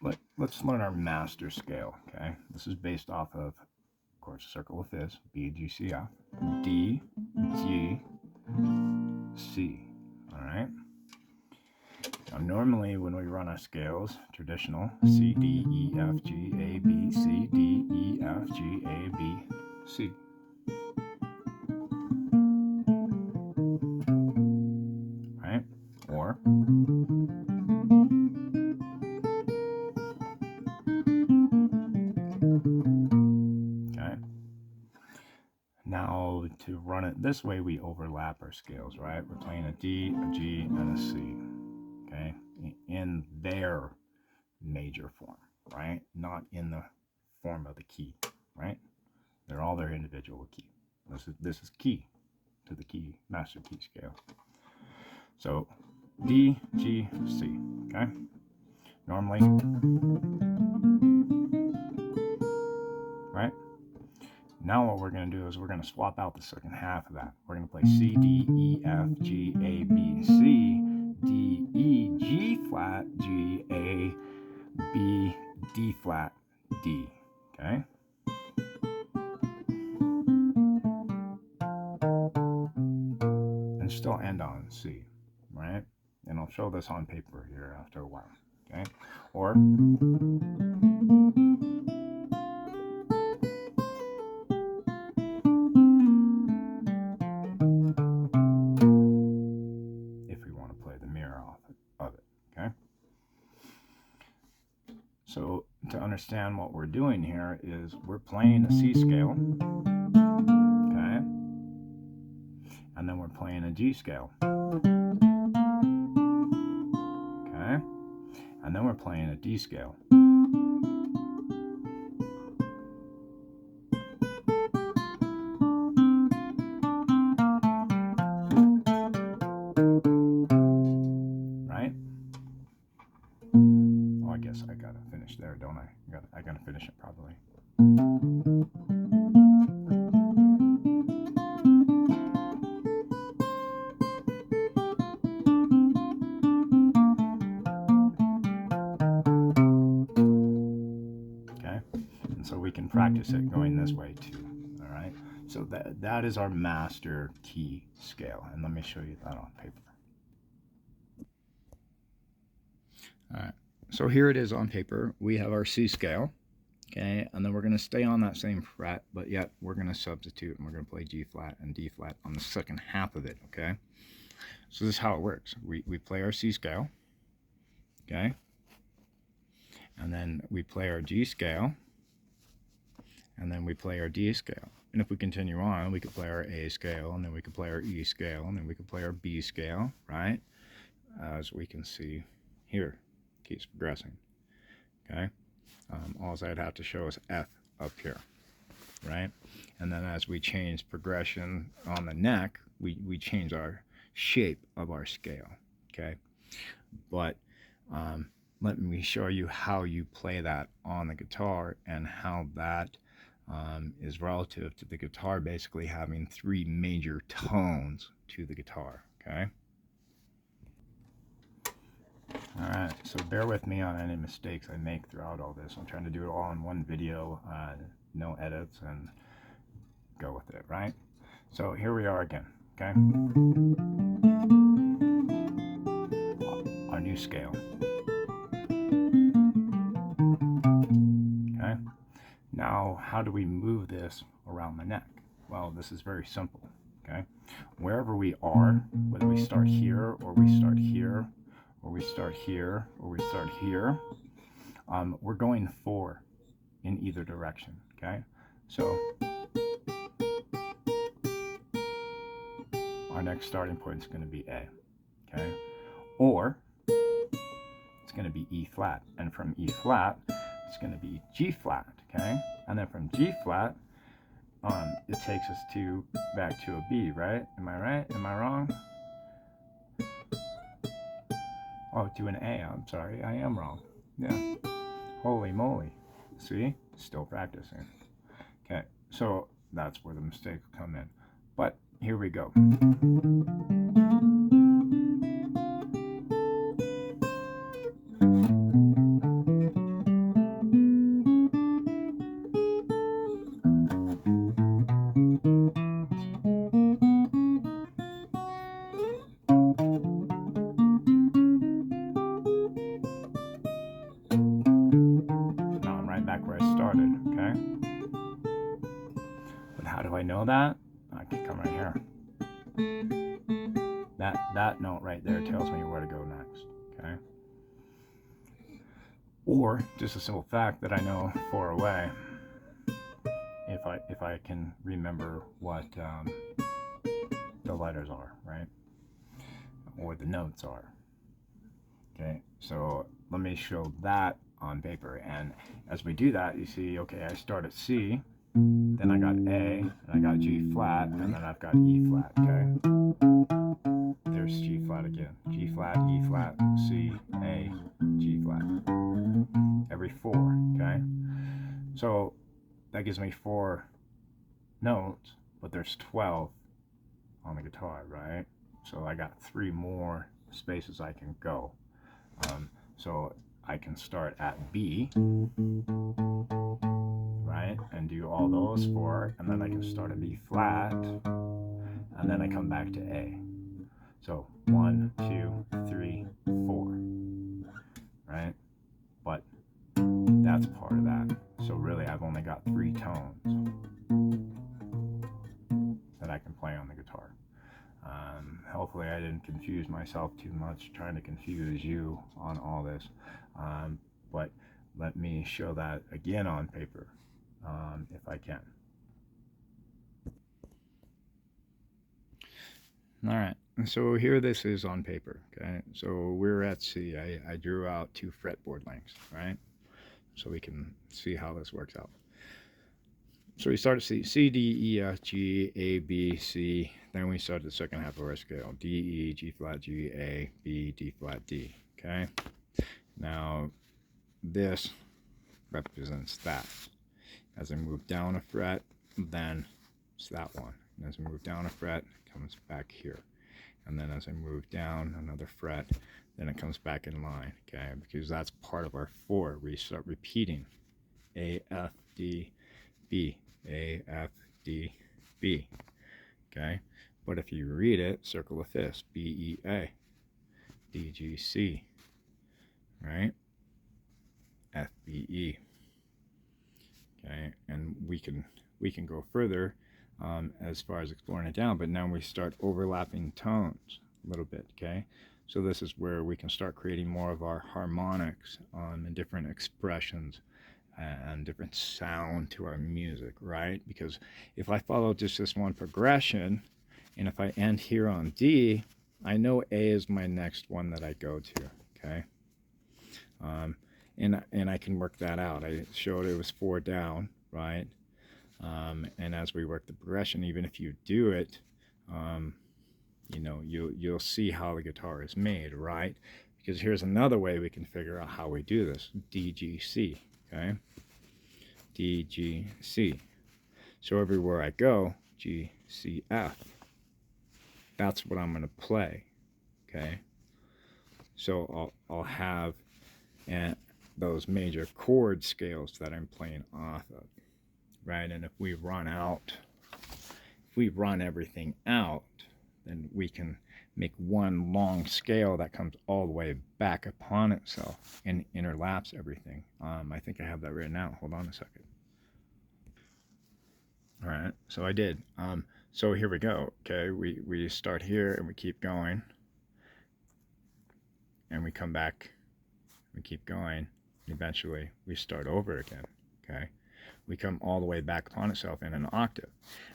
let's learn our master scale, okay? This is based off of course, circle of fifths, B, G, C, F, D, G, C, all right? Now, normally when we run our scales, traditional, C, D, E, F, G, A, B, C, D, E, F, G, A, B, C. Right? Or okay. Now to run it this way, we overlap our scales, right? We're playing a D, a G, and a C, okay? In their major form, right? Not in the form of the key, right? They're all their individual key. This is key to the key, master key scale. So D, G, C, okay? Normally, right? Now what we're going to do is we're going to swap out the second half of that. We're going to play C, D, E, F, G, A, B, C, D, E, G flat, G, A, B, D flat, D, okay? And still end on C, right? And I'll show this on paper here after a while, okay? Or if we want to play the mirror off of it, okay? So to understand what we're doing here is we're playing a C scale, okay? And then we're playing a G scale, okay? And then we're playing a D scale. Right? Oh, I guess I gotta finish there, don't I? I gotta finish it probably. Okay, and so we can practice it going this way too. All right, so that is our master key scale, and let me show you that on paper. All right, so here it is on paper. We have our C scale, okay, and then we're going to stay on that same fret, but yet we're going to substitute and we're going to play G flat and D flat on the second half of it, okay? So this is how it works. We play our C scale, okay, and then we play our G scale, and then we play our D scale. And if we continue on, we could play our A scale, and then we could play our E scale, and then we could play our B scale, right? As we can see here, keeps progressing, okay? All I'd have to show is F up here, right? And then as we change progression on the neck, we change our shape of our scale, okay? But let me show you how you play that on the guitar and how that is relative to the guitar basically having three major tones to the guitar, okay? All right, so bear with me on any mistakes I make throughout all this. I'm trying to do it all in one video, no edits, and go with it, right? So here we are again, okay? Our new scale. Okay? Now, how do we move this around the neck? Well, this is very simple, okay? Wherever we are, whether we start here, or we start here, or we start here, or we start here, we're going 4 in either direction, okay? So our next starting point is going to be A, okay? Or it's going to be E flat, and from E flat, it's going to be G flat, okay? And then from G flat, it takes us back to a B, right? Am I right? Am I wrong? Oh, to an A, I'm sorry, I am wrong. Yeah, holy moly. See, still practicing. Okay, so that's where the mistakes come in. But here we go. I know that, I can come right here. That note right there tells me where to go next, okay? Or just a simple fact that I know 4 away, if I can remember what the letters are, right? Or the notes are. Okay, so let me show that on paper. And as we do that, you see, okay, I start at C, then I got A, and I got G flat, and then I've got E flat, okay? There's G flat again. G flat, E flat, C, A, G flat. Every 4, okay? So that gives me 4 notes, but there's 12 on the guitar, right? So I got 3 more spaces I can go. So I can start at B, right, and do all those 4, and then I can start at B flat, and then I come back to A. So 1, 2, 3, 4, right? But that's part of that. So really, I've only got 3 tones that I can play on the guitar. Hopefully I didn't confuse myself too much trying to confuse you on all this, but let me show that again on paper, if I can. All right, so here this is on paper, okay? So we're at C. I drew out 2 fretboard lengths, right? So we can see how this works out. So we start at C, C, D, E, F, G, A, B, C. Then we start the second half of our scale. D, E, G flat, G, A, B, D flat, D. Okay? Now, this represents that. As I move down a fret, then it's that one. And as I move down a fret, it comes back here. And then as I move down another fret, then it comes back in line. Okay? Because that's part of our 4. We start repeating A, F, D, B. A, F, D, B. Okay? But if you read it, circle of fifths, B, E, A, D, G, C, right? F, B, E. Okay? And we can go further as far as exploring it down, but now we start overlapping tones a little bit, okay? So this is where we can start creating more of our harmonics and different expressions and different sound to our music, right? Because if I follow just this one progression, and if I end here on D, I know A is my next one that I go to, okay? And I can work that out. I showed it was 4 down, right? And as we work the progression, even if you do it, you know, you'll see how the guitar is made, right? Because here's another way we can figure out how we do this. D, G, C, okay? D, G, C. So everywhere I go, G, C, F. That's what I'm going to play, okay? So I'll have those major chord scales that I'm playing off of, right? And if we run everything out, then we can make one long scale that comes all the way back upon itself and interlaps everything. I think I have that written out. Hold on a second. All right, so I did. So here we go. Okay, we start here and we keep going, and we come back. We keep going. And eventually, we start over again. Okay, we come all the way back upon itself in an octave,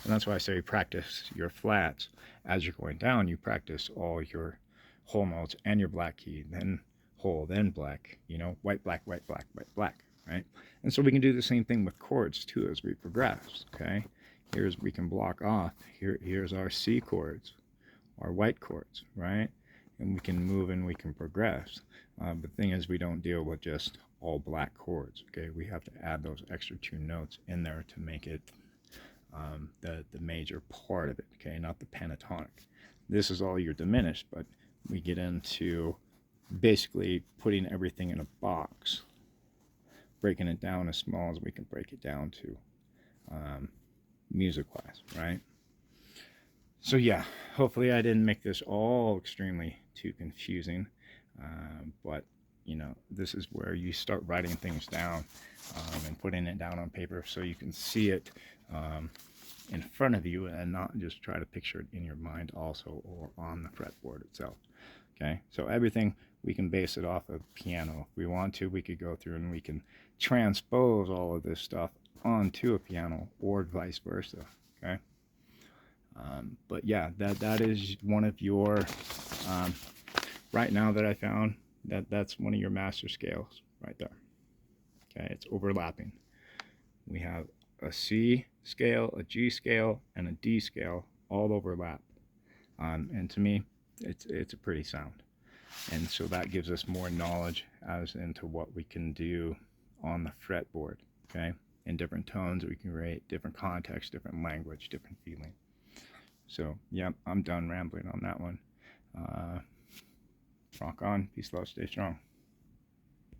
and that's why I say practice your flats as you're going down. You practice all your whole notes and your black key, then whole, then black. You know, white, black, white, black, white, black. Right? And so we can do the same thing with chords too as we progress, okay? We can block off, here's our C chords, our white chords, right? And we can move and we can progress. The thing is, we don't deal with just all black chords, okay? We have to add those extra 2 notes in there to make it the major part of it, okay? Not the pentatonic. This is all your diminished, but we get into basically putting everything in a box, breaking it down as small as we can break it down to music-wise, right? So yeah, hopefully I didn't make this all extremely too confusing, but you know, this is where you start writing things down and putting it down on paper so you can see it in front of you and not just try to picture it in your mind also or on the fretboard itself. Okay, so everything we can base it off of piano. If we want to, we could go through and we can transpose all of this stuff onto a piano or vice versa. Okay, but yeah, that is one of your right now that I found that's one of your master scales right there. Okay, it's overlapping. We have a C scale, a G scale, and a D scale all overlap. And to me, it's a pretty sound. And so that gives us more knowledge as into what we can do on the fretboard, okay? In different tones, we can create different context, different language, different feeling. So, yeah, I'm done rambling on that one. Rock on, peace, love, stay strong.